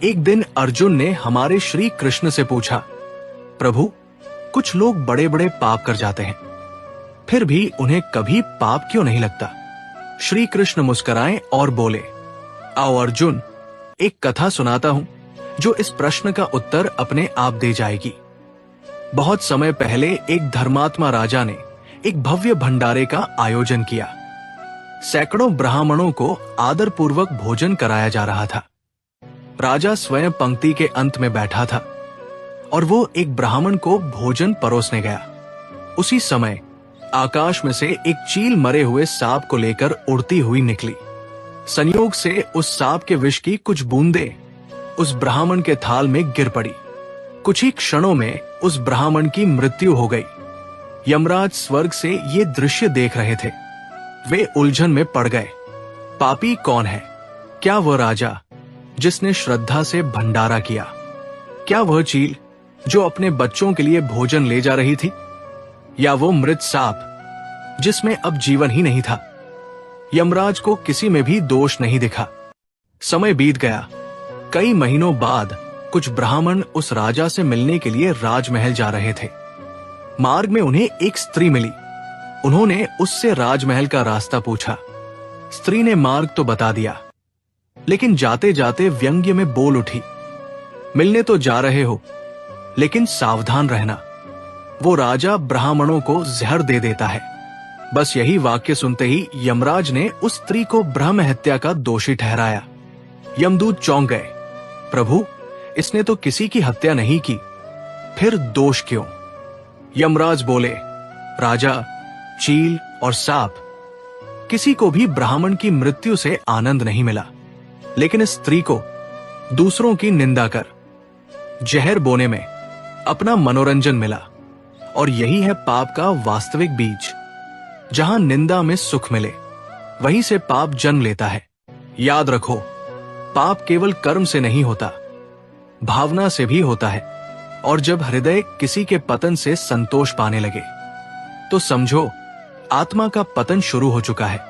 एक दिन अर्जुन ने हमारे श्री कृष्ण से पूछा, प्रभु, कुछ लोग बड़े बड़े पाप कर जाते हैं, फिर भी उन्हें कभी पाप क्यों नहीं लगता? श्री कृष्ण मुस्कुराए और बोले, आओ अर्जुन, एक कथा सुनाता हूं जो इस प्रश्न का उत्तर अपने आप दे जाएगी। बहुत समय पहले एक धर्मात्मा राजा ने एक भव्य भंडारे का आयोजन किया। सैकड़ों ब्राह्मणों को आदरपूर्वक भोजन कराया जा रहा था। राजा स्वयं पंक्ति के अंत में बैठा था और वो एक ब्राह्मण को भोजन परोसने गया। उसी समय आकाश में से एक चील मरे हुए सांप को लेकर उड़ती हुई निकली। संयोग से उस सांप के विष की कुछ बूंदें उस ब्राह्मण के थाल में गिर पड़ी। कुछ ही क्षणों में उस ब्राह्मण की मृत्यु हो गई। यमराज स्वर्ग से ये दृश्य देख रहे थे। वे उलझन में पड़ गए। पापी कौन है? क्या वह राजा जिसने श्रद्धा से भंडारा किया? क्या वह चील जो अपने बच्चों के लिए भोजन ले जा रही थी? या वो मृत सांप जिसमें अब जीवन ही नहीं था? यमराज को किसी में भी दोष नहीं दिखा। समय बीत गया। कई महीनों बाद कुछ ब्राह्मण उस राजा से मिलने के लिए राजमहल जा रहे थे। मार्ग में उन्हें एक स्त्री मिली। उन्होंने उससे राजमहल का रास्ता पूछा। स्त्री ने मार्ग तो बता दिया, लेकिन जाते जाते व्यंग्य में बोल उठी, मिलने तो जा रहे हो, लेकिन सावधान रहना, वो राजा ब्राह्मणों को जहर दे देता है। बस यही वाक्य सुनते ही यमराज ने उस स्त्री को ब्रह्म हत्या का दोषी ठहराया। यमदूत चौंक गए, प्रभु, इसने तो किसी की हत्या नहीं की, फिर दोष क्यों? यमराज बोले, राजा, चील और सांप, किसी को भी ब्राह्मण की मृत्यु से आनंद नहीं मिला, लेकिन इस स्त्री को दूसरों की निंदा कर जहर बोने में अपना मनोरंजन मिला। और यही है पाप का वास्तविक बीज। जहां निंदा में सुख मिले, वहीं से पाप जन्म लेता है। याद रखो, पाप केवल कर्म से नहीं होता, भावना से भी होता है। और जब हृदय किसी के पतन से संतोष पाने लगे, तो समझो आत्मा का पतन शुरू हो चुका है।